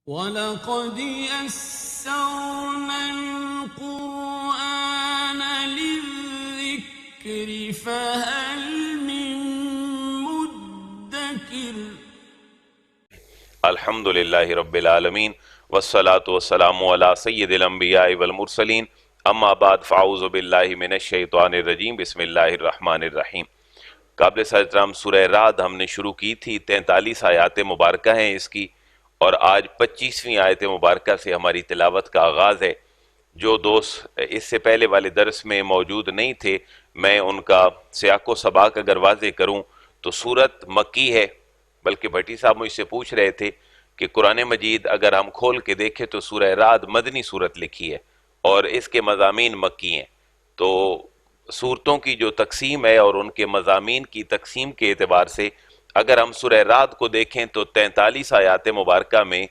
وَلَقَدْ يَسَّرْنَا الْقُرْآنَ لِلذِّكْرِ فَهَلْ مِن مُّدَّكِرٍ الحمد للہ رب العالمین والصلاة والسلام علی سید الانبیاء والمرسلین اما بعد فاعوذ باللہ من الشیطان الرجیم بسم اللہ الرحمن الرحیم۔ قابل احترام سورہ رعد ہم نے شروع کی تھی، 43 آیات مبارکہ ہیں اس کی، اور آج 25ویں آیت مبارکہ سے ہماری تلاوت کا آغاز ہے۔ جو دوست اس سے پہلے والے درس میں موجود نہیں تھے، میں ان کا سیاق و سباق اگر واضح کروں تو سورت مکی ہے، بلکہ بھٹی صاحب مجھ سے پوچھ رہے تھے کہ قرآن مجید اگر ہم کھول کے دیکھیں تو سورہ رعد مدنی سورت لکھی ہے اور اس کے مضامین مکی ہیں۔ تو سورتوں کی جو تقسیم ہے اور ان کے مضامین کی تقسیم کے اعتبار سے اگر ہم سورہ رعد کو دیکھیں تو 43 آیات مبارکہ میں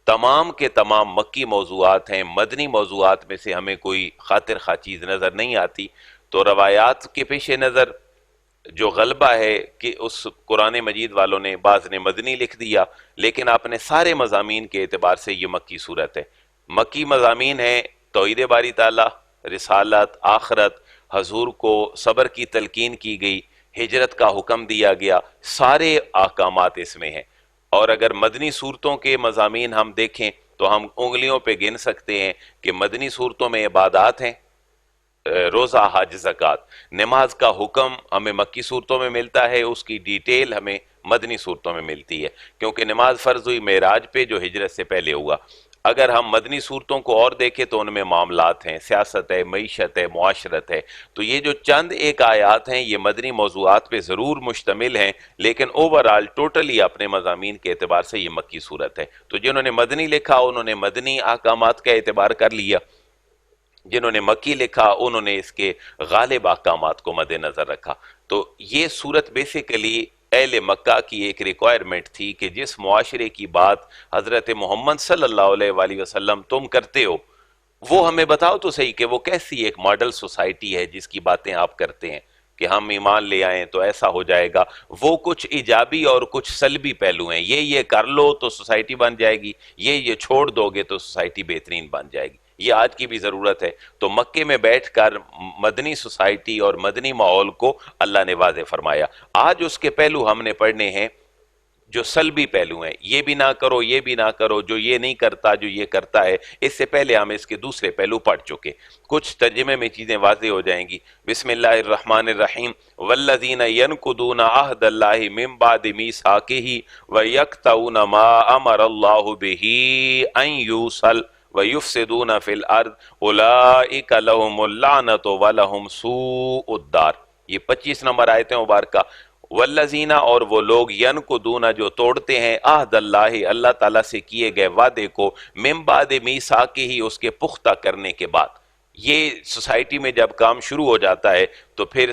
تمام کے تمام مکی موضوعات ہیں۔ مدنی موضوعات میں سے ہمیں کوئی خاطر خواہ چیز نظر نہیں آتی، تو روایات کے پیش نظر جو غلبہ ہے کہ اس قرآن مجید والوں نے بعض نے مدنی لکھ دیا، لیکن آپ نے سارے مضامین کے اعتبار سے یہ مکی صورت ہے۔ مکی مضامین ہیں توحید باری تعالیٰ، رسالت، آخرت، حضور کو صبر کی تلقین کی گئی، ہجرت کا حکم دیا گیا، سارے احکامات اس میں ہیں۔ اور اگر مدنی صورتوں کے مضامین ہم دیکھیں تو ہم انگلیوں پہ گن سکتے ہیں کہ مدنی صورتوں میں عبادات ہیں، روزہ، حج، زکوٰۃ۔ نماز کا حکم ہمیں مکی صورتوں میں ملتا ہے، اس کی ڈیٹیل ہمیں مدنی صورتوں میں ملتی ہے، کیونکہ نماز فرض ہوئی معراج پہ جو ہجرت سے پہلے ہوا۔ اگر ہم مدنی صورتوں کو اور دیکھیں تو ان میں معاملات ہیں، سیاست ہے، معیشت ہے، معاشرت ہے۔ تو یہ جو چند ایک آیات ہیں یہ مدنی موضوعات پہ ضرور مشتمل ہیں، لیکن اوورآل ٹوٹلی اپنے مضامین کے اعتبار سے یہ مکی صورت ہے۔ تو جنہوں نے مدنی لکھا انہوں نے مدنی احکامات کا اعتبار کر لیا، جنہوں نے مکی لکھا انہوں نے اس کے غالب احکامات کو مد نظر رکھا۔ تو یہ صورت بیسیکلی اہل مکہ کی ایک ریکوائرمنٹ تھی کہ جس معاشرے کی بات حضرت محمد صلی اللہ علیہ وآلہ وسلم تم کرتے ہو، وہ ہمیں بتاؤ تو صحیح کہ وہ کیسی ایک ماڈل سوسائٹی ہے جس کی باتیں آپ کرتے ہیں کہ ہم ایمان لے آئیں تو ایسا ہو جائے گا۔ وہ کچھ ایجابی اور کچھ سلبی پہلو ہیں، یہ کر لو تو سوسائٹی بن جائے گی، یہ چھوڑ دو گے تو سوسائٹی بہترین بن جائے گی۔ یہ آج کی بھی ضرورت ہے۔ تو مکے میں بیٹھ کر مدنی سوسائٹی اور مدنی ماحول کو اللہ نے واضح فرمایا۔ آج اس کے پہلو ہم نے پڑھنے ہیں جو سلبی پہلو ہیں، یہ بھی نہ کرو، یہ بھی نہ کرو، جو یہ نہیں کرتا جو یہ کرتا ہے۔ اس سے پہلے ہم اس کے دوسرے پہلو پڑھ چکے، کچھ ترجمے میں چیزیں واضح ہو جائیں گی۔ بسم اللہ الرحمن الرحیم۔ والذین ینقضون عہد اللہ من بعد میثاقہ ویقطعون ما امر اللہ بہ ان یوصل وَيُفْسِدُونَ فِي الْأَرْضِ أُولَئِكَ لَهُمُ اللَّعْنَةُ وَلَهُمْ سُوءُ الدَّارِ۔ یہ 25 نمبر آیت مبارکہ۔ والذین، اور وہ لوگ، ینقضون، جو توڑتے ہیں، عہد اللہ، اللہ تعالیٰ سے کیے گئے وعدے کو، من بعد میثاقہ، اس کے پختہ کرنے کے بعد۔ یہ سوسائٹی میں جب کام شروع ہو جاتا ہے تو پھر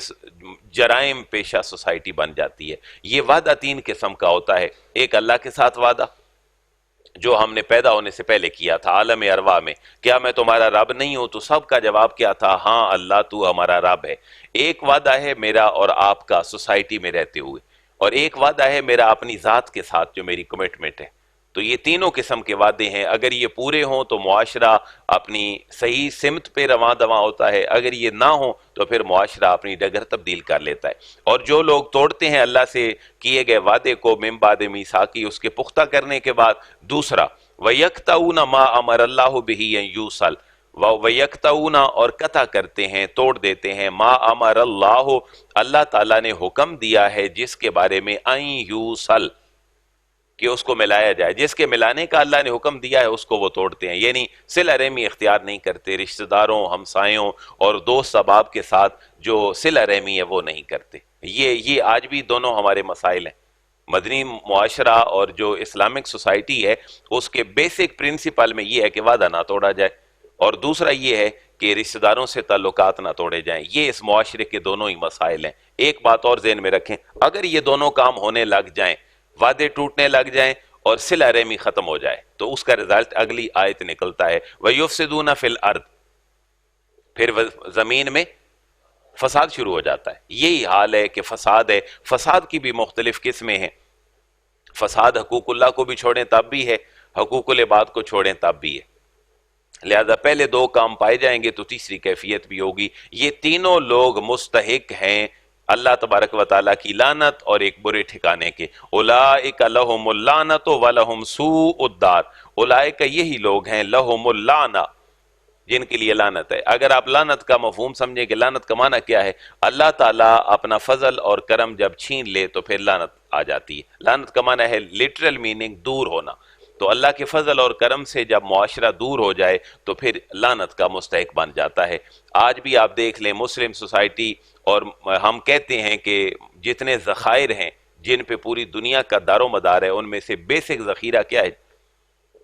جرائم پیشہ سوسائٹی بن جاتی ہے۔ یہ وعدہ 3 قسم کا ہوتا ہے۔ ایک اللہ کے ساتھ وعدہ جو ہم نے پیدا ہونے سے پہلے کیا تھا عالم ارواح میں، کیا میں تمہارا رب نہیں ہوں؟ تو سب کا جواب کیا تھا؟ ہاں اللہ تو ہمارا رب ہے۔ ایک وعدہ ہے میرا اور آپ کا سوسائٹی میں رہتے ہوئے، اور ایک وعدہ ہے میرا اپنی ذات کے ساتھ جو میری کمٹمنٹ ہے۔ تو یہ تینوں قسم کے وعدے ہیں، اگر یہ پورے ہوں تو معاشرہ اپنی صحیح سمت پہ رواں دواں ہوتا ہے، اگر یہ نہ ہوں تو پھر معاشرہ اپنی ڈگر تبدیل کر لیتا ہے۔ اور جو لوگ توڑتے ہیں اللہ سے کیے گئے وعدے کو من بعد میثاقہ، اس کے پختہ کرنے کے بعد، دوسرا وَيَقْطَعُونَ مَا أَمَرَ اللَّهُ بِهِ أَن يُوصَلَ، وَيَقْطَعُونَ، اور قطع کرتے ہیں، توڑ دیتے ہیں، ما امر اللہ، اللہ تعالیٰ نے حکم دیا ہے جس کے بارے میں، ان یوصل، کہ اس کو ملایا جائے، جس کے ملانے کا اللہ نے حکم دیا ہے اس کو وہ توڑتے ہیں، یعنی صلہ رحمی اختیار نہیں کرتے، رشتہ داروں، ہمسایوں اور دوست احباب کے ساتھ جو صلہ رحمی ہے وہ نہیں کرتے۔ یہ آج بھی دونوں ہمارے مسائل ہیں۔ مدنی معاشرہ اور جو اسلامک سوسائٹی ہے اس کے بیسک پرنسپل میں یہ ہے کہ وعدہ نہ توڑا جائے، اور دوسرا یہ ہے کہ رشتہ داروں سے تعلقات نہ توڑے جائیں۔ یہ اس معاشرے کے دونوں ہی مسائل ہیں۔ ایک بات اور ذہن میں رکھیں، اگر یہ دونوں کام ہونے لگ جائیں، وعدے ٹوٹنے لگ جائیں اور صلہ رحمی ختم ہو جائے، تو اس کا رزلٹ اگلی آیت نکلتا ہے وَيُفْسِدُونَ فِي الْأَرْضِ، پھر زمین میں فساد شروع ہو جاتا ہے۔ یہی حال ہے کہ فساد ہے۔ فساد کی بھی مختلف قسمیں ہیں۔ فساد حقوق اللہ کو بھی چھوڑیں تب بھی ہے، حقوق العباد کو چھوڑیں تب بھی ہے. لہذا پہلے دو کام پائے جائیں گے تو تیسری کیفیت بھی ہوگی. یہ تینوں لوگ مستحق ہیں اللہ تبارک و تعالیٰ کی لعنت اور ایک برے ٹھکانے کے. اولئک لہم اللعنت ولہم سوء الدار. اولئک یہی لوگ ہیں لہم اللعنہ جن کے لیے لعنت ہے. اگر آپ لعنت کا مفہوم سمجھیں کہ لعنت کا معنی کیا ہے, اللہ تعالیٰ اپنا فضل اور کرم جب چھین لے تو پھر لعنت آ جاتی ہے. لعنت کا معنی ہے لٹرل میننگ دور ہونا. تو اللہ کے فضل اور کرم سے جب معاشرہ دور ہو جائے تو پھر لعنت کا مستحق بن جاتا ہے. آج بھی آپ دیکھ لیں مسلم سوسائٹی, اور ہم کہتے ہیں کہ جتنے ذخائر ہیں جن پہ پوری دنیا کا دار و مدار ہے ان میں سے بیسک ذخیرہ کیا ہے؟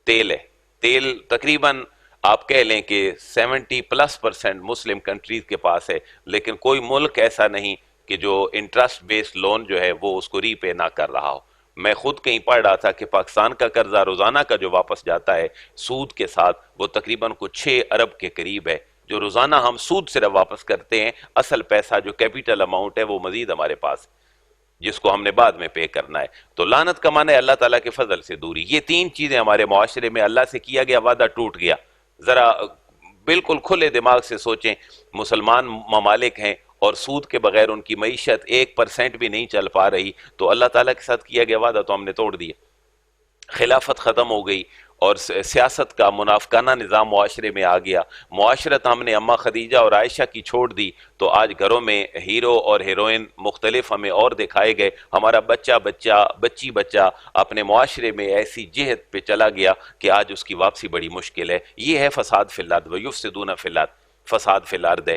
تیل ہے. تیل تقریباً آپ کہہ لیں کہ 70+ % مسلم کنٹریز کے پاس ہے, لیکن کوئی ملک ایسا نہیں کہ جو انٹرسٹ بیس لون جو ہے وہ اس کو ری پے نہ کر رہا ہو. میں خود کہیں پڑھ رہا تھا کہ پاکستان کا قرضہ روزانہ کا جو واپس جاتا ہے سود کے ساتھ وہ تقریباً کچھ 6 ارب کے قریب ہے, جو روزانہ ہم سود صرف واپس کرتے ہیں. اصل پیسہ جو کیپیٹل اماؤنٹ ہے وہ مزید ہمارے پاس جس کو ہم نے بعد میں پے کرنا ہے. تو لعنت کا معنی ہے اللہ تعالیٰ کے فضل سے دوری. یہ 3 چیزیں ہمارے معاشرے میں اللہ سے کیا گیا وعدہ ٹوٹ گیا. ذرا بالکل کھلے دماغ سے سوچیں, مسلمان ممالک ہیں اور سود کے بغیر ان کی معیشت 1% بھی نہیں چل پا رہی, تو اللہ تعالیٰ کے ساتھ کیا گیا وعدہ تو ہم نے توڑ دیا. خلافت ختم ہو گئی اور سیاست کا منافقانہ نظام معاشرے میں آ گیا. معاشرت ہم نے اماں خدیجہ اور عائشہ کی چھوڑ دی تو آج گھروں میں ہیرو اور ہیروئن مختلف ہمیں اور دکھائے گئے. ہمارا بچہ اپنے معاشرے میں ایسی جہت پہ چلا گیا کہ آج اس کی واپسی بڑی مشکل ہے. یہ ہے فساد فی الارض ویفسدون فی الارض. فساد فی الارض ہے.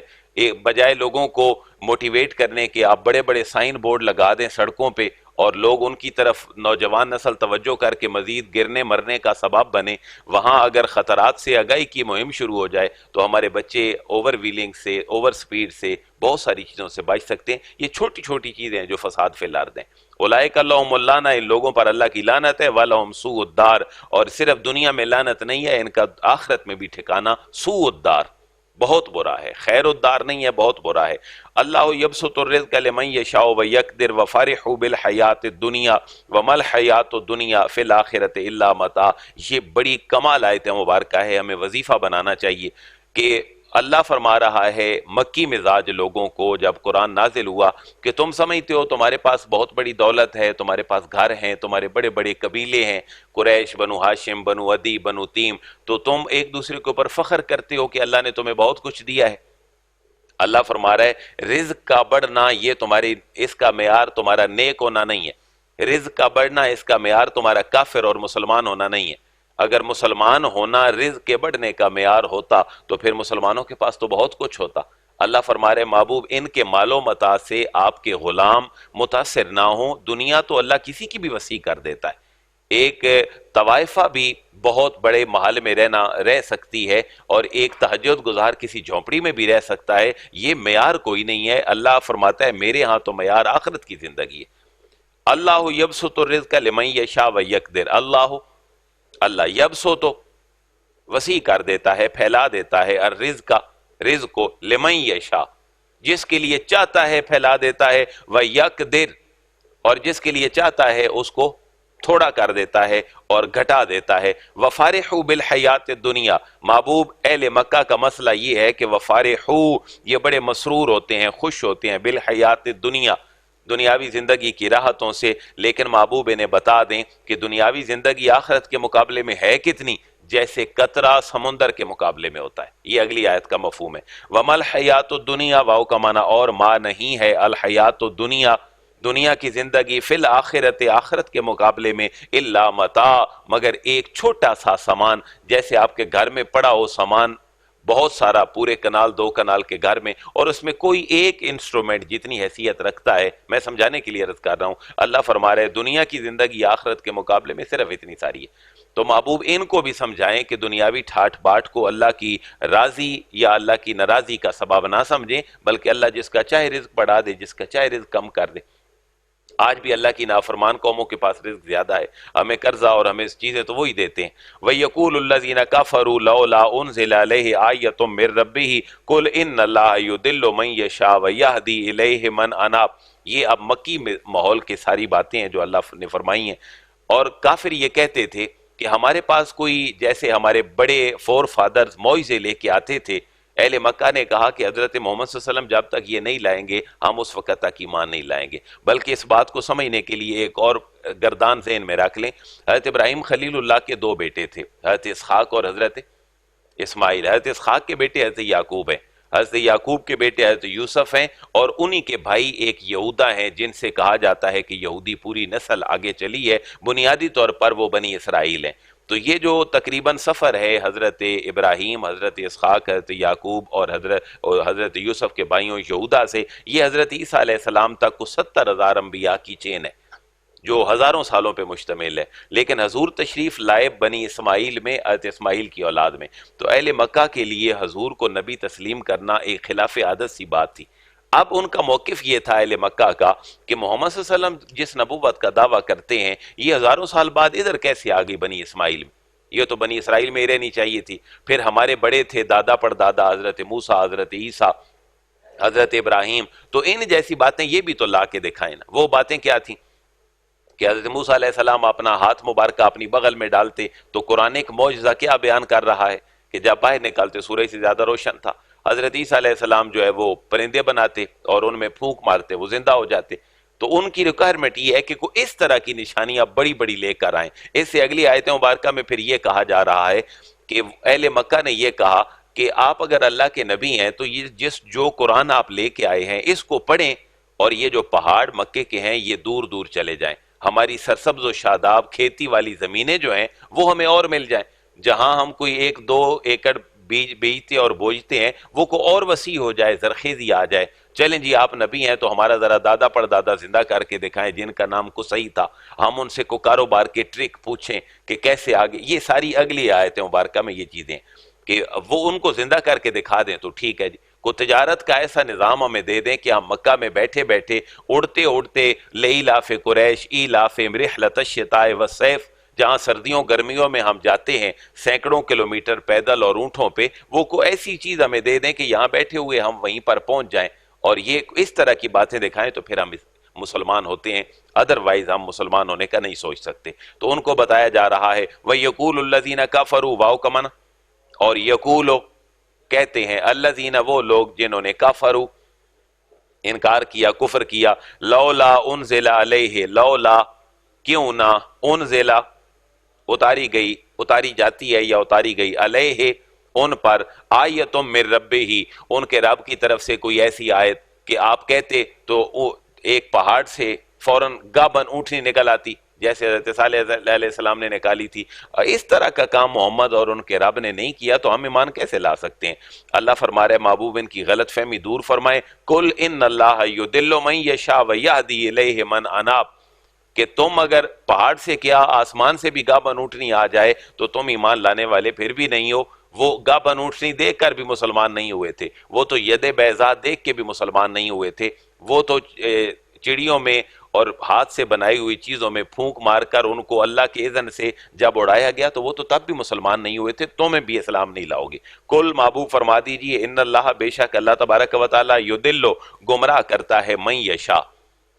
بجائے لوگوں کو موٹیویٹ کرنے کے آپ بڑے بڑے سائن بورڈ لگا دیں سڑکوں پہ اور لوگ ان کی طرف نوجوان نسل توجہ کر کے مزید گرنے مرنے کا سبب بنے, وہاں اگر خطرات سے آگاہی کی مہم شروع ہو جائے تو ہمارے بچے اوور ویلنگ سے, اوور سپیڈ سے, بہت ساری چیزوں سے بچ سکتے ہیں. یہ چھوٹی چھوٹی چیزیں ہیں جو فساد فی الارض ہیں. اولئک لہم اللعنہ, ان لوگوں پر اللہ کی لعنت ہے. ولہم سوء الدار, اور صرف دنیا میں لعنت نہیں ہے, ان کا آخرت میں بھی ٹھکانہ سوء الدار بہت برا ہے. خیر الدار نہیں ہے, بہت برا ہے. اللہ یبسط الرزق لمن یشاء ویقدر وفرحوا بالحیات الدنیا وما الحیات الدنیا فی الآخرۃ الا متاع. یہ بڑی کمال آیت مبارکہ ہے, ہمیں وظیفہ بنانا چاہیے کہ اللہ فرما رہا ہے مکی مزاج لوگوں کو جب قرآن نازل ہوا کہ تم سمجھتے ہو تمہارے پاس بہت بڑی دولت ہے, تمہارے پاس گھر ہیں, تمہارے بڑے بڑے قبیلے ہیں, قریش, بنو ہاشم, بنو عدی, بنو تیم, تو تم ایک دوسرے کے اوپر فخر کرتے ہو کہ اللہ نے تمہیں بہت کچھ دیا ہے. اللہ فرما رہا ہے رزق کا بڑھنا یہ تمہاری, اس کا معیار تمہارا نیک ہونا نہیں ہے. رزق کا بڑھنا اس کا معیار تمہارا کافر اور مسلمان ہونا نہیں ہے. اگر مسلمان ہونا رزق کے بڑھنے کا معیار ہوتا تو پھر مسلمانوں کے پاس تو بہت کچھ ہوتا. اللہ فرما رہے محبوب ان کے مال و متاع سے آپ کے غلام متاثر نہ ہوں. دنیا تو اللہ کسی کی بھی وسیع کر دیتا ہے. ایک طوائفہ بھی بہت بڑے محل میں رہ سکتی ہے اور ایک تہجد گزار کسی جھونپڑی میں بھی رہ سکتا ہے. یہ معیار کوئی نہیں ہے. اللہ فرماتا ہے میرے ہاں تو معیار آخرت کی زندگی ہے. اللہ یبسط الرزق لمن یشاء ویقدر. اللہ یبسط تو وسیع کر دیتا ہے, پھیلا دیتا ہے, الرزق رزق کو, لمن یشاء جس کے لیے چاہتا ہے پھیلا دیتا ہے, ویقدر اور جس کے لیے چاہتا ہے اس کو تھوڑا کر دیتا ہے اور گھٹا دیتا ہے. وفارحوا بالحیات الدنیا, محبوب اہل مکہ کا مسئلہ یہ ہے کہ وفارحوا یہ بڑے مسرور ہوتے ہیں, خوش ہوتے ہیں, بالحیات الدنیا دنیاوی زندگی کی راحتوں سے. لیکن محبوب انہیں بتا دیں کہ دنیاوی زندگی آخرت کے مقابلے میں ہے کتنی, جیسے قطرہ سمندر کے مقابلے میں ہوتا ہے. یہ اگلی آیت کا مفہوم ہے. وما الحیات الدنیا, واو کا معنی اور ما نہیں ہے, الحیات الدنیا دنیا کی زندگی, فی الآخرت آخرت کے مقابلے میں, الا متاع مگر ایک چھوٹا سا سامان. جیسے آپ کے گھر میں پڑا ہو سامان بہت سارا, پورے کنال 2 کنال کے گھر میں, اور اس میں کوئی ایک انسٹرومنٹ جتنی حیثیت رکھتا ہے. میں سمجھانے کے لیے عرض کر رہا ہوں, اللہ فرما رہے دنیا کی زندگی آخرت کے مقابلے میں صرف اتنی ساری ہے. تو محبوب ان کو بھی سمجھائیں کہ دنیاوی ٹھاٹ باٹ کو اللہ کی راضی یا اللہ کی ناراضی کا سبب نہ سمجھیں, بلکہ اللہ جس کا چاہے رزق بڑھا دے, جس کا چاہے رزق کم کر دے. آج بھی اللہ کی نافرمان قوموں کے پاس رزق زیادہ ہے, ہمیں قرضہ اور ہمیں چیزیں تو وہی دیتے ہیں. وَيَقُولُ الَّذِينَ كَفَرُوا لَوْلَا أُنزِلَ عَلَيْهِ آيَةٌ مِّن رَّبِّهِ قُلْ إِنَّ اللَّهَ يُضِلُّ مَن يَشَاءُ وَيَهْدِي إِلَيْهِ مَنْ أَنَابَ. یہ اب مکی ماحول کی ساری باتیں ہیں جو اللہ نے فرمائی ہیں. اور کافر یہ کہتے تھے کہ ہمارے پاس کوئی جیسے ہمارے بڑے فور فادرز موعظے لے کے آتے تھے، اہل مکہ نے کہا کہ حضرت محمد صلی اللہ علیہ وسلم جب تک یہ نہیں لائیں گے ہم اس وقت تک ایمان نہیں لائیں گے۔ بلکہ اس بات کو سمجھنے کے لیے ایک اور گردان ذہن میں رکھ لیں، حضرت ابراہیم خلیل اللہ کے دو بیٹے تھے، حضرت اسحاق اور حضرت اسماعیل۔ حضرت اسحاق کے بیٹے حضرت یعقوب ہیں، حضرت یعقوب کے بیٹے حضرت یوسف ہیں، اور انہی کے بھائی ایک یہودا ہیں جن سے کہا جاتا ہے کہ یہودی پوری نسل آگے چلی ہے، بنیادی طور پر وہ بنی اسرائیل ہیں۔ تو یہ جو تقریباً سفر ہے حضرت ابراہیم، حضرت اسحاق، حضرت یعقوب اور حضرت یوسف کے بھائیوں یہودا سے، یہ حضرت عیسیٰ علیہ السلام تک کو 70,000 انبیاء کی چین ہے جو ہزاروں سالوں پہ مشتمل ہے۔ لیکن حضور تشریف لائے بنی اسماعیل میں، حضرت اسماعیل کی اولاد میں، تو اہل مکہ کے لیے حضور کو نبی تسلیم کرنا ایک خلاف عادت سی بات تھی۔ اب ان کا موقف یہ تھا اہل مکہ کا کہ محمد صلی اللہ علیہ وسلم جس نبوت کا دعویٰ کرتے ہیں یہ ہزاروں سال بعد ادھر کیسے آ گئی بنی اسماعیل میں، یہ تو بنی اسرائیل میں ہی رہنی چاہیے تھی۔ پھر ہمارے بڑے تھے دادا پردادا، حضرت موسیٰ، حضرت عیسیٰ، حضرت ابراہیم، تو ان جیسی باتیں یہ بھی تو لا کے دکھائیں نا۔ وہ باتیں کیا تھیں کہ حضرت موسیٰ علیہ السلام اپنا ہاتھ مبارکہ اپنی بغل میں ڈالتے، تو قرآن ایک معجزہ کیا بیان کر رہا ہے کہ جب باہر نکالتے سورج سے زیادہ روشن تھا۔ حضرت عیسیٰ علیہ السلام جو ہے وہ پرندے بناتے اور ان میں پھونک مارتے، وہ زندہ ہو جاتے۔ تو ان کی ریکوائرمنٹ یہ ہے کہ کوئی اس طرح کی نشانیاں بڑی بڑی لے کر آئیں۔ اس سے اگلی آیت مبارکہ میں پھر یہ کہا جا رہا ہے کہ اہل مکہ نے یہ کہا کہ آپ اگر اللہ کے نبی ہیں تو یہ جو قرآن آپ لے کے آئے ہیں اس کو پڑھیں، اور یہ جو پہاڑ مکے کے ہیں یہ دور دور چلے جائیں، ہماری سرسبز و شاداب کھیتی والی زمینیں جو ہیں وہ ہمیں اور مل جائیں، جہاں ہم کوئی 1-2 ایکڑ بیج بیچتے اور بوجھتے ہیں وہ کو اور وسیع ہو جائے، زرخیزی آ جائے۔ چلیں جی آپ نبی ہیں تو ہمارا ذرا دادا پردادا زندہ کر کے دکھائیں جن کا نام کو صحیح تھا، ہم ان سے کو کاروبار کے ٹرک پوچھیں کہ کیسے آگے۔ یہ ساری اگلی آیت مبارکہ میں یہ چیزیں کہ وہ ان کو زندہ کر کے دکھا دیں تو ٹھیک ہے جی، کو تجارت کا ایسا نظام ہمیں دے دیں کہ ہم مکہ میں بیٹھے بیٹھے اڑتے اڑتے لإلاف قریش ایلافہم رحلۃ الشتاء والصیف، جہاں سردیوں گرمیوں میں ہم جاتے ہیں سینکڑوں کلومیٹر پیدل اور اونٹوں پہ، وہ کو ایسی چیز ہمیں دے دیں کہ یہاں بیٹھے ہوئے ہم وہیں پر پہنچ جائیں، اور یہ اس طرح کی باتیں دکھائیں تو پھر ہم مسلمان ہوتے ہیں، ادروائز ہم مسلمان ہونے کا نہیں سوچ سکتے۔ تو ان کو بتایا جا رہا ہے وَيَقُولُ الَّذِينَ كَفَرُوا، واو کا معنی، اور یقولو کہتے ہیں الذین وہ لوگ جنہوں نے کفروا انکار کیا، کفر کیا، لولا انزل علیہ، لولا کیوں نہ، انزل اتاری گئی، اتاری جاتی ہے یا اتاری گئی، علیہ ان پر، آیتم من ربہ ان کے رب کی طرف سے کوئی ایسی آیت کہ آپ کہتے تو ایک پہاڑ سے فوراً گابن اونٹنی نکل آتی جیسے حضرت صالح علیہ السلام نے نکالی تھی۔ اس طرح کا کام محمد اور ان کے رب نے نہیں کیا تو ہم ایمان کیسے لا سکتے ہیں؟ اللہ فرما رہے محبوب ان کی غلط فہمی دور فرمائیں، قل ان اللہ یضل من یشاء ویہدی الیہ من اناب، کہ تم اگر پہاڑ سے کیا آسمان سے بھی گابن اونٹنی آ جائے تو تم ایمان لانے والے پھر بھی نہیں ہو۔ وہ گابن اونٹنی دیکھ کر بھی مسلمان نہیں ہوئے تھے، وہ تو ید بیضاء دیکھ کے بھی مسلمان نہیں ہوئے تھے، وہ تو چڑیوں میں اور ہاتھ سے بنائی ہوئی چیزوں میں پھونک مار کر ان کو اللہ کے اذن سے جب اڑایا گیا تو وہ تو تب بھی مسلمان نہیں ہوئے تھے، تمہیں بھی اسلام نہیں لاؤ گے۔ کل محبوب فرما دیجئے ان اللہ بے شک اللہ تبارک و تعالی یضل گمراہ کرتا ہے من یشاء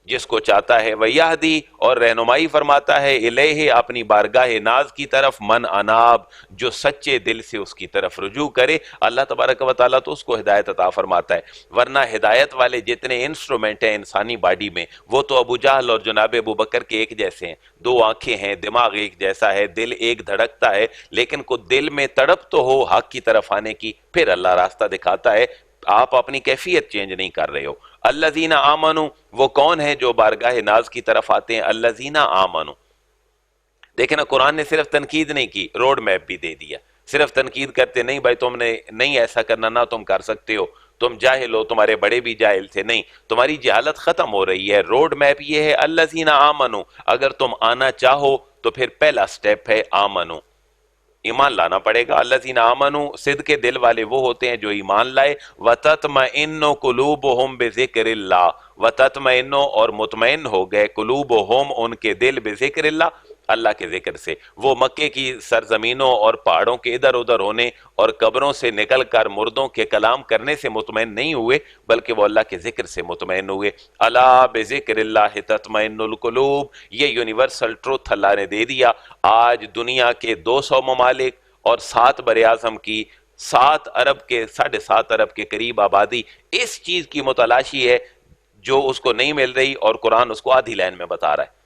جس کو چاہتا ہے، ویہدی اور رہنمائی فرماتا ہے، الیہ اپنی بارگاہ ناز کی طرف، من اناب جو سچے دل سے اس کی طرف رجوع کرے، اللہ تبارک و تعالیٰ تو اس کو ہدایت عطا فرماتا ہے۔ ورنہ ہدایت والے جتنے انسٹرومنٹ ہیں انسانی باڈی میں وہ تو ابو جہل اور جناب ابو بکر کے ایک جیسے ہیں، 2 آنکھیں ہیں، دماغ ایک جیسا ہے، دل ایک دھڑکتا ہے، لیکن کو دل میں تڑپ تو ہو حق کی طرف آنے کی، پھر اللہ راستہ دکھاتا ہے، آپ اپنی کیفیت چینج نہیں کر رہے ہو۔ الذین آمنوا وہ کون ہے جو بارگاہ ناز کی طرف آتے ہیں؟ الذین آمنوا، دیکھیں نا قرآن نے صرف تنقید نہیں کی، روڈ میپ بھی دے دیا۔ صرف تنقید کرتے نہیں بھائی تم نے نہیں ایسا کرنا، نہ تم کر سکتے ہو، تم جاہل ہو، تمہارے بڑے بھی جاہل تھے، نہیں، تمہاری جہالت ختم ہو رہی ہے۔ روڈ میپ یہ ہے الذین آمنوا، اگر تم آنا چاہو تو پھر پہلا سٹیپ ہے آمنو، ایمان لانا پڑے گا۔ الذین آمنوا صدق دل والے وہ ہوتے ہیں جو ایمان لائے، وتطمئن قلوبہم بذکر اللہ، وتطمئن اور مطمئن ہو گئے، قلوبہم ان کے دل، بذکر اللہ اللہ کے ذکر سے۔ وہ مکے کی سرزمینوں اور پہاڑوں کے ادھر ادھر ہونے اور قبروں سے نکل کر مردوں کے کلام کرنے سے مطمئن نہیں ہوئے، بلکہ وہ اللہ کے ذکر سے مطمئن ہوئے۔ الا بذکر اللہ تطمئن القلوب، یہ یونیورسل ٹروتھ اللہ نے دے دیا۔ آج دنیا کے 200 ممالک اور 7 براعظم کی 7 ارب کے 7.5 ارب کے قریب آبادی اس چیز کی متلاشی ہے جو اس کو نہیں مل رہی، اور قرآن اس کو آدھی لائن میں بتا رہا ہے۔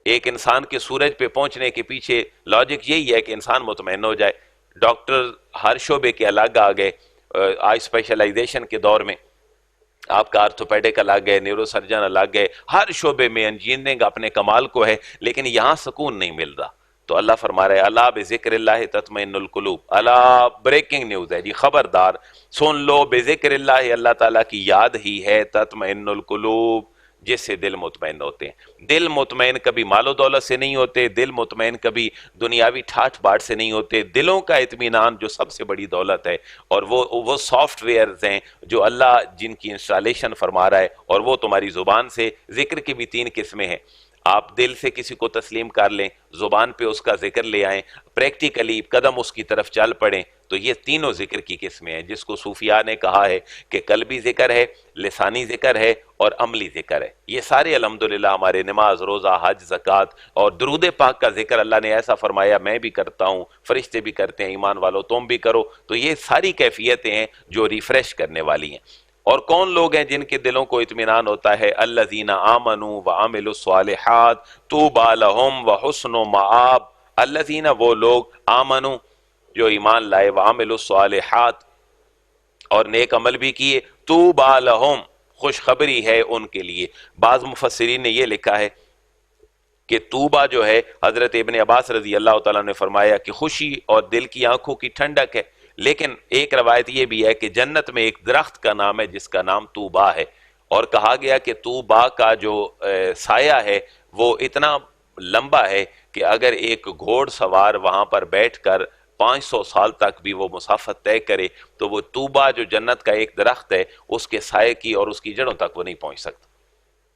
ایک انسان کے سورج پہ پہنچنے کے پیچھے لاجک یہی ہے کہ انسان مطمئن ہو جائے۔ ڈاکٹر ہر شعبے کے الگ آ گئے، آئی اسپیشلائزیشن کے دور میں آپ کا آرتھوپیڈک الگ ہے، نیورو سرجن الگ ہے، ہر شعبے میں انجینئرنگ اپنے کمال کو ہے، لیکن یہاں سکون نہیں مل رہا۔ تو اللہ فرما رہے الا بذکر اللہ تطمئن القلوب، الا بریکنگ نیوز ہے جی، خبردار سن لو، بذکر اللہ، اللہ تعالیٰ کی یاد ہی ہے تطمئن القلوب، جس سے دل مطمئن ہوتے ہیں۔ دل مطمئن کبھی مال و دولت سے نہیں ہوتے، دل مطمئن کبھی دنیاوی ٹھاٹھ باٹ سے نہیں ہوتے۔ دلوں کا اطمینان جو سب سے بڑی دولت ہے، اور وہ سافٹ ویئرز ہیں جو اللہ جن کی انسٹالیشن فرما رہا ہے، اور وہ تمہاری زبان سے۔ ذکر کی بھی 3 قسمیں ہیں، آپ دل سے کسی کو تسلیم کر لیں، زبان پہ اس کا ذکر لے آئیں، پریکٹیکلی قدم اس کی طرف چل پڑیں، تو یہ تینوں ذکر کی قسمیں ہیں، جس کو صوفیاء نے کہا ہے کہ قلبی ذکر ہے، لسانی ذکر ہے، اور عملی ذکر ہے۔ یہ سارے الحمدللہ ہمارے نماز، روزہ، حج، زکوٰۃ اور درود پاک کا ذکر اللہ نے ایسا فرمایا میں بھی کرتا ہوں، فرشتے بھی کرتے ہیں، ایمان والو تم بھی کرو۔ تو یہ ساری کیفیتیں ہیں جو ریفریش کرنے والی ہیں۔ اور کون لوگ ہیں جن کے دلوں کو اطمینان ہوتا ہے؟ الذین آمنوا وعملوا الصالحات طوبی لہم وحسن مآب۔ الذین، وہ لوگ، آمنوا، جو ایمان لائے، وعملوا الصالحات، اور نیک عمل بھی کیے، طوبی لہم، خوشخبری ہے ان کے لیے۔ بعض مفسرین نے یہ لکھا ہے کہ طوبہ جو ہے، حضرت ابن عباس رضی اللہ تعالیٰ نے فرمایا کہ خوشی اور دل کی آنکھوں کی ٹھنڈک ہے، لیکن ایک روایت یہ بھی ہے کہ جنت میں ایک درخت کا نام ہے جس کا نام طوبہ ہے، اور کہا گیا کہ طوبہ کا جو سایہ ہے وہ اتنا لمبا ہے کہ اگر ایک گھوڑ سوار وہاں پر بیٹھ کر 500 سال تک بھی وہ مسافت طے کرے تو وہ طوبہ جو جنت کا ایک درخت ہے اس کے سائے کی اور اس کی جڑوں تک وہ نہیں پہنچ سکتا۔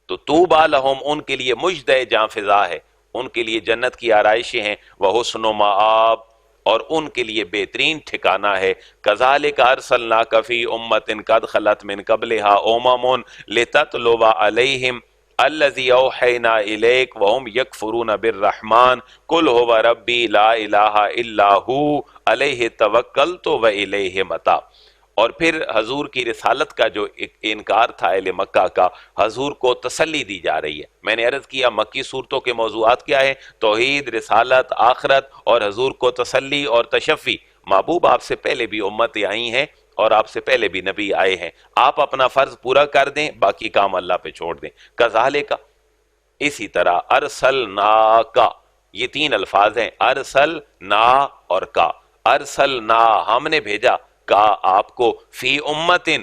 تو طوبی لہم، ان کے لیے مجد جاں فضا ہے، ان کے لیے جنت کی آرائشیں ہیں، وحسن مآب، اور ان کے لیے بہترین ٹھکانہ ہے۔ کذالک ارسلناک فی امۃ قد خلت من قبلھا امم لتتلو علیہم الذی اوحینا الیک وہم یکفرون بالرحمن قل ھو ربی لا الہ الا ھو علیہ توکلت والیہ متاب۔ اور پھر حضور کی رسالت کا جو انکار تھا اہل مکہ کا، حضور کو تسلی دی جا رہی ہے۔ میں نے عرض کیا مکی صورتوں کے موضوعات کیا ہیں؟ توحید، رسالت، آخرت، اور حضور کو تسلی اور تشفی۔ محبوب آپ سے پہلے بھی امتیں آئی ہیں اور آپ سے پہلے بھی نبی آئے ہیں، آپ اپنا فرض پورا کر دیں، باقی کام اللہ پہ چھوڑ دیں۔ کذالک، اسی طرح، ارسلناکا، یہ 3 الفاظ ہیں، ارسلنا اور کا۔ ارسلنا، ہم نے بھیجا، کا، آپ کو، فی امتن،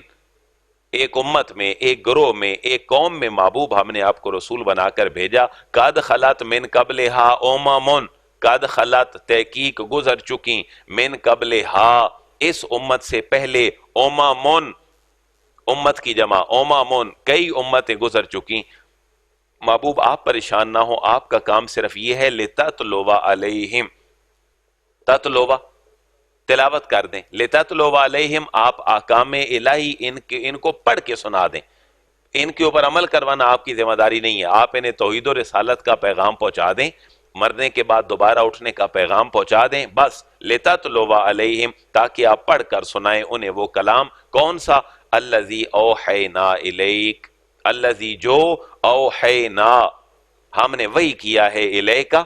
ایک امت میں، ایک گروہ میں، ایک قوم میں محبوب ہم نے آپ کو رسول بنا کر بھیجا۔ قد خلت من قبلھا امم، قد خلت، تحقیق گزر چکی، من قبلھا، اس امت سے پہلے، امم، امت کی جمع امم، کئی امتیں گزر چکی۔ محبوب آپ پریشان نہ ہو، آپ کا کام صرف یہ ہے لتتلو علیہم، تتلو، تلاوت کر دیں، لتتلو علیہم، آپ احکام الہی ان کو پڑھ کے سنا دیں، ان کے اوپر عمل کروانا آپ کی ذمہ داری نہیں ہے، آپ انہیں توحید و رسالت کا پیغام پہنچا دیں، مرنے کے بعد دوبارہ اٹھنے کا پیغام پہنچا دیں، بس لتتلو علیہم، تاکہ آپ پڑھ کر سنائیں انہیں وہ کلام، کون سا؟ الذی اوحینا الیک، الذی، جو، اوحینا، ہم نے وحی کیا ہے، الیکا،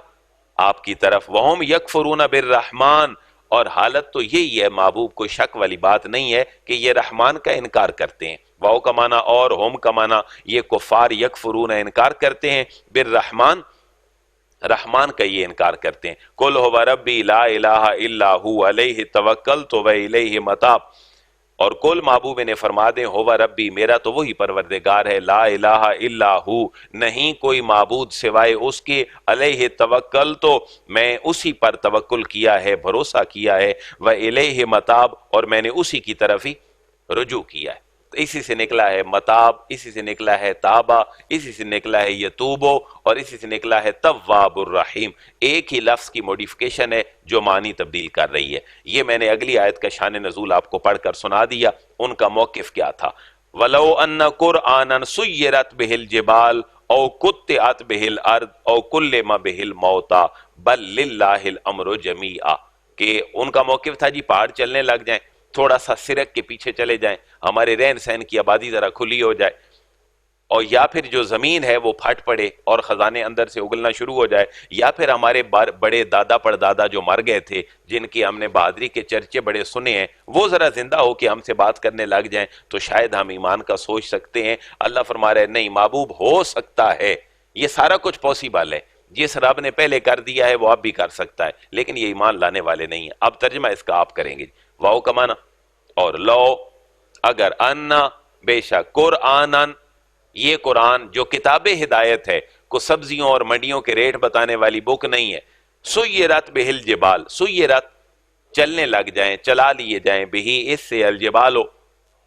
آپ کی طرف، وہم یکفرون بالرحمن، اور حالت تو یہی ہے محبوب، کوئی شک والی بات نہیں ہے کہ یہ رحمان کا انکار کرتے ہیں۔ واؤ کا معنی اور، ہم کا معنی، یہ کفار یکفرون انکار کرتے ہیں، بالرحمن، رحمان کا یہ انکار کرتے ہیں۔ قل ھو ربی لا الہ الا ھو علیہ توکلت والیہ متاب، اور کل محبوب نے فرما دیں، ہوا ربی، میرا تو وہی پروردگار ہے، لا الہ الا ہو، نہیں کوئی معبود سوائے اس کے، علیہ توکل، تو میں اسی پر توکل کیا ہے، بھروسہ کیا ہے، و الیہ متاب، اور میں نے اسی کی طرف ہی رجوع کیا ہے۔ اسی سے نکلا ہے متاب، اسی سے نکلا ہے تابا، اسی سے نکلا ہے یتوبو، اور اسی سے نکلا ہے تواب الرحیم۔ ایک ہی لفظ کی موڈیفیکیشن ہے جو معنی تبدیل کر رہی ہے۔ یہ میں نے اگلی آیت کا شان نزول آپ کو پڑھ کر سنا دیا، ان کا موقف کیا تھا۔ وَلَوْ أَنَّ قُرْآنًا سُيِّرَتْ بِهِ الْجِبَالُ أَوْ قُطِّعَتْ بِهِ الْأَرْضُ أَوْ كُلِّمَ بِهِ الْمَوْتَى بَل لِلَّهِ الْأَمْرُ جَمِيعًا، کہ ان کا موقف تھا جی پہاڑ چلنے لگ جائیں، تھوڑا سا سرک کے پیچھے چلے جائیں، ہمارے رہن سہن کی آبادی ذرا کھلی ہو جائے، اور یا پھر جو زمین ہے وہ پھٹ پڑے اور خزانے اندر سے اگلنا شروع ہو جائے، یا پھر ہمارے بڑے دادا پردادا جو مر گئے تھے جن کی ہم نے بہادری کے چرچے بڑے سنے ہیں، وہ ذرا زندہ ہو کے ہم سے بات کرنے لگ جائیں تو شاید ہم ایمان کا سوچ سکتے ہیں۔ اللہ فرما رہے نہیں محبوب، ہو سکتا ہے، یہ سارا کچھ پاسبل ہے، جس رب نے پہلے کر دیا ہے وہ اب بھی کر سکتا ہے، لیکن یہ ایمان لانے والے نہیں ہیں۔ اب ترجمہ اس کا آپ کریں گے، واؤ کا معنی اور لو، اگر انا، بے شک، قرآناً، یہ قرآن جو کتاب ہدایت ہے، کو سبزیوں اور منڈیوں کے ریٹ بتانے والی بک نہیں ہے۔ سیرت بہ الجبال، سیرت چلنے لگ جائیں، چلا لیے جائیں، بہی اس سے، الجبالو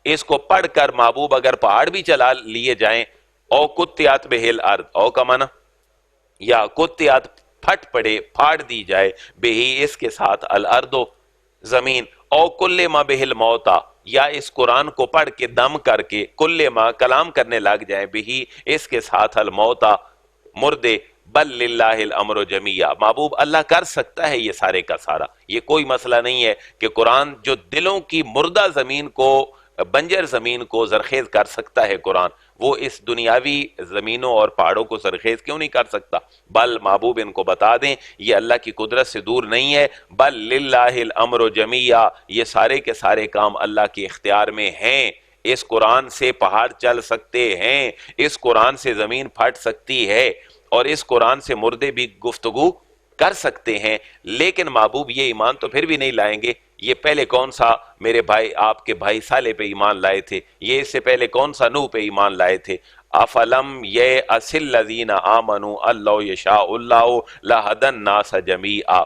اس کو پڑھ کر محبوب اگر پہاڑ بھی چلا لیے جائیں، او قطعت بہ الارض، او کا معنی یا قطعت پھٹ پڑے، پھاڑ دی جائے، بہی اس کے ساتھ، الارض زمین، او کلما بہ الموتا یا اس قرآن کو پڑھ کے دم کر کے، کلما کلام کرنے لگ جائیں، بہی اس کے ساتھ، الموتا مردے، بل للہ الامر جمیعا، محبوب اللہ کر سکتا ہے یہ سارے کا سارا، یہ کوئی مسئلہ نہیں ہے کہ قرآن جو دلوں کی مردہ زمین کو، بنجر زمین کو زرخیز کر سکتا ہے قرآن، وہ اس دنیاوی زمینوں اور پہاڑوں کو زرخیز کیوں نہیں کر سکتا؟ بل محبوب ان کو بتا دیں یہ اللہ کی قدرت سے دور نہیں ہے، بل للہ الامر جمیعا، یہ سارے کے سارے کام اللہ کے اختیار میں ہیں۔ اس قرآن سے پہاڑ چل سکتے ہیں، اس قرآن سے زمین پھٹ سکتی ہے، اور اس قرآن سے مردے بھی گفتگو کر سکتے ہیں، لیکن محبوب یہ ایمان تو پھر بھی نہیں لائیں گے۔ یہ پہلے کون سا میرے بھائی، آپ کے بھائی صالح پہ ایمان لائے تھے، یہ اس سے پہلے کون سا نوح پہ ایمان لائے تھے۔ افلم یئس الذین آمنوا ان لو یشاء اللہ لہدی الناس جمیعا،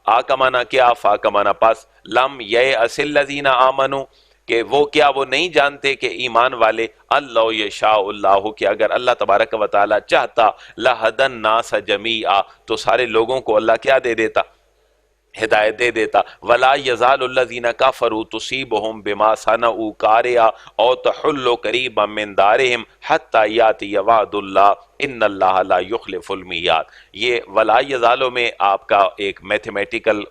آ کا معنی کیا، فا کا معنی پس، لم یئس الذین آمنوا کہ وہ نہیں جانتے کہ ایمان والے، اللہ یشاء اللہ کہ اگر اللہ تبارک و تعالی چاہتا، لہدی الناس جمیعا تو سارے لوگوں کو اللہ کیا دے دیتا، ہدایت دے دیتا۔ ولا یزال الذین کفروا تصیبہم بما صنعوا قارعۃ او تحل قریبا من دارہم حتی یاتی وعد اللہ ان اللہ لا یخلف المیعاد۔ یہ ولا یزالوں میں آپ کا ایک میتھمیٹیکل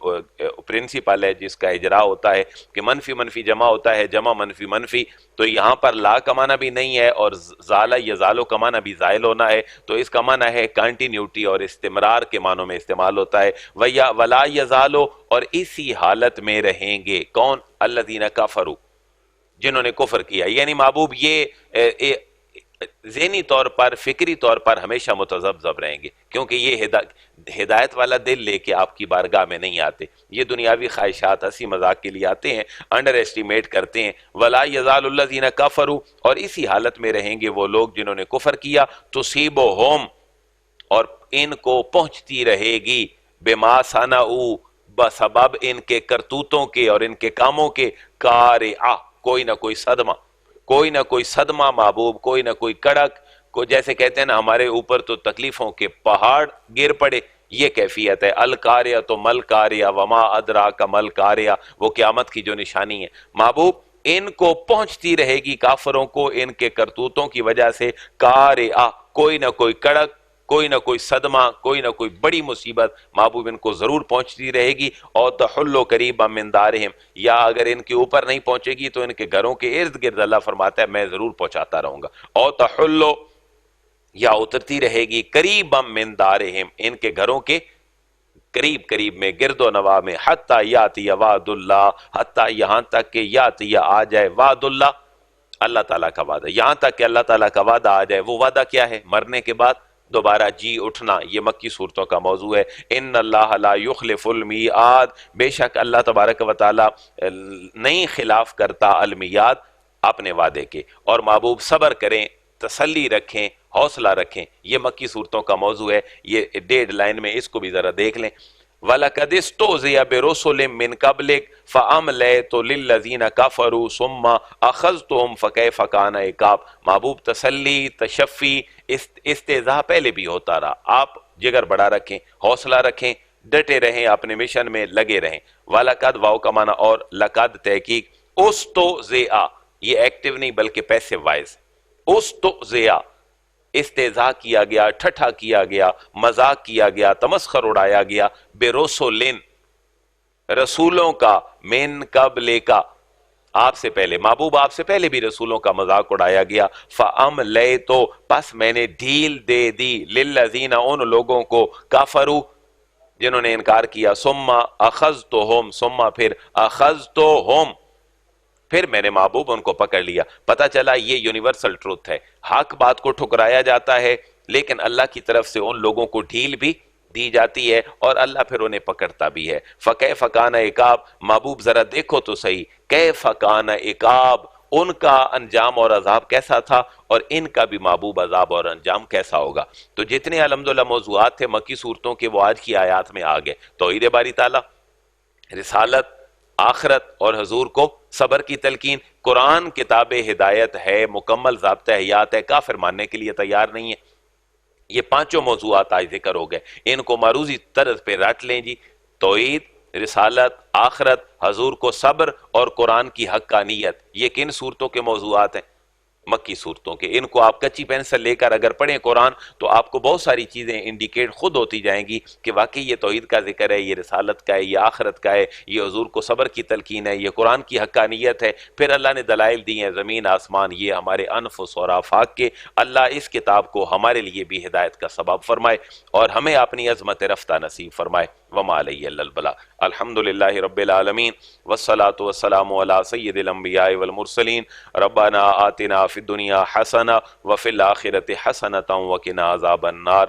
پرنسپل ہے جس کا اجرا ہوتا ہے کہ منفی منفی جمع ہوتا ہے، جمع منفی منفی، تو یہاں پر لا کا معنی بھی نہیں ہے اور زالہ یزالو کا معنی بھی زائل ہونا ہے، تو اس کا معنی ہے کنٹینیوٹی اور استمرار کے معنوں میں استعمال ہوتا ہے۔ ولا یزالو، اور اسی حالت میں رہیں گے، کون؟ الذین کفروا، جنہوں نے کفر کیا، یعنی محبوب یہ ذہنی طور پر، فکری طور پر ہمیشہ متذبذب رہیں گے، کیونکہ یہ ہدایت والا دل لے کے آپ کی بارگاہ میں نہیں آتے، یہ دنیاوی خواہشات ہنسی مذاق کے لیے آتے ہیں، انڈر ایسٹیمیٹ کرتے ہیں۔ ولا یزال الذین کفروا، اور اسی حالت میں رہیں گے وہ لوگ جنہوں نے کفر کیا، تصیبہم، اور ان کو پہنچتی رہے گی، بما صنعوا، بسبب ان کے کرتوتوں کے اور ان کے کاموں کے، قارعہ، کوئی نہ کوئی صدمہ، کوئی نہ کوئی صدمہ محبوب، کوئی نہ کوئی کڑک، جیسے کہتے ہیں نا ہمارے اوپر تو تکلیفوں کے پہاڑ گر پڑے، یہ کیفیت ہے۔ القاریہ تو مل قاریہ وما ادراک مل قاریہ، وہ قیامت کی جو نشانی ہے محبوب، ان کو پہنچتی رہے گی کافروں کو ان کے کرتوتوں کی وجہ سے، قارعہ، کوئی نہ کوئی کڑک، کوئی نہ کوئی صدمہ، کوئی نہ کوئی بڑی مصیبت محبوب ان کو ضرور پہنچتی رہے گی۔ اور تحل قریبا من دارہم، یا اگر ان کے اوپر نہیں پہنچے گی تو ان کے گھروں کے ارد گرد اللہ فرماتا ہے میں ضرور پہنچاتا رہوں گا۔ اور تحل، یا اترتی رہے گی، قریبا من دارہم، ان کے گھروں کے قریب قریب میں، گرد و نواح میں، حتی یاتی وعد اللہ، حتی یہاں تک کہ یاتی آ جائے، وعد اللہ، اللہ تعالیٰ کا وعدہ، یہاں تک کہ اللہ تعالیٰ کا وعدہ آ جائے۔ وہ وعدہ کیا ہے؟ مرنے کے بعد دوبارہ جی اٹھنا، یہ مکی صورتوں کا موضوع ہے۔ ان اللہ لا یخلف المیعاد، بے شک اللہ تبارک و تعالیٰ نہیں خلاف کرتا المیعاد، اپنے وعدے کے۔ اور محبوب صبر کریں، تسلی رکھیں، حوصلہ رکھیں، یہ مکی صورتوں کا موضوع ہے، یہ ڈیڈ لائن میں اس کو بھی ذرا دیکھ لیں۔ وَلَقَدِ اسْتُهْزِئَ بِرُسُلٍ مِّن قَبْلِكَ فَأَمْلَيْتُ لِلَّذِينَ كَفَرُوا ثُمَّ أَخَذْتُهُمْ فَكَيْفَ كَانَ عِقَابِ۔ محبوب تسلی، تشفی، استہزاء پہلے بھی ہوتا رہا، آپ جگر بڑا رکھیں، حوصلہ رکھیں، ڈٹے رہیں، اپنے مشن میں لگے رہیں۔ وَلَقَدْ واو کا معنی اور لقد تحقیق، اُسْتُهْزِئَ یہ ایکٹیو نہیں بلکہ پیسو وائز، اُسْتُهزِئَ استہزاء کیا گیا، ٹھٹھا کیا گیا، مذاق کیا گیا، تمسخر اڑایا گیا، برسولن رسولوں کا، من قبل کا آپ سے پہلے، محبوب آپ سے پہلے بھی رسولوں کا مذاق اڑایا گیا، فَأَمْلَيْتُ پس میں نے ڈھیل دے دی، لِلَّذِينَ ان لوگوں کو، کافروا جنہوں نے انکار کیا، ثم اخذتهم ثم پھر اخذتهم پھر میں نے محبوب ان کو پکڑ لیا۔ پتہ چلا یہ یونیورسل ٹروتھ ہے، حق بات کو ٹھکرایا جاتا ہے لیکن اللہ کی طرف سے ان لوگوں کو ڈھیل بھی دی جاتی ہے اور اللہ پھر انہیں پکڑتا بھی ہے۔ فَكَيْفَ كَانَ عِقَابِ محبوب ذرا دیکھو تو صحیح، كَيْفَ كَانَ عِقَابِ ان کا انجام اور عذاب کیسا تھا اور ان کا بھی محبوب عذاب اور انجام کیسا ہوگا۔ تو جتنے الحمدللہ موضوعات تھے مکی صورتوں کے وہ آج کی آیات میں آ گئے۔ توحید باری تعالیٰ، رسالت، آخرت اور حضور کو صبر کی تلقین۔ قرآن کتاب ہدایت ہے، مکمل ضابطہ حیات ہے، کافر ماننے کے لیے تیار نہیں ہے۔ یہ پانچوں موضوعات آج ذکر ہو گئے، ان کو معروضی طرز پہ رٹ لیں جی، توحید، رسالت، آخرت، حضور کو صبر اور قرآن کی حقانیت، یہ کن صورتوں کے موضوعات ہیں؟ مکی صورتوں کے۔ ان کو آپ کچی پینسل لے کر اگر پڑھیں قرآن تو آپ کو بہت ساری چیزیں انڈیکیٹ خود ہوتی جائیں گی کہ واقعی یہ توحید کا ذکر ہے، یہ رسالت کا ہے، یہ آخرت کا ہے، یہ حضور کو صبر کی تلقین ہے، یہ قرآن کی حقانیت ہے۔ پھر اللہ نے دلائل دی ہیں زمین آسمان، یہ ہمارے انفس اور آفاق کے۔ اللہ اس کتاب کو ہمارے لیے بھی ہدایت کا سبب فرمائے اور ہمیں اپنی عظمت رفتہ نصیب فرمائے۔ وما علیہ الا البلاغ۔ الحمدللہ رب العالمین والصلاة والسلام علی سید الانبیاء والمرسلین۔ ربنا آتنا فی الدنیا حسنہ وفی الآخرۃ حسنۃ وقنا عذاب النار۔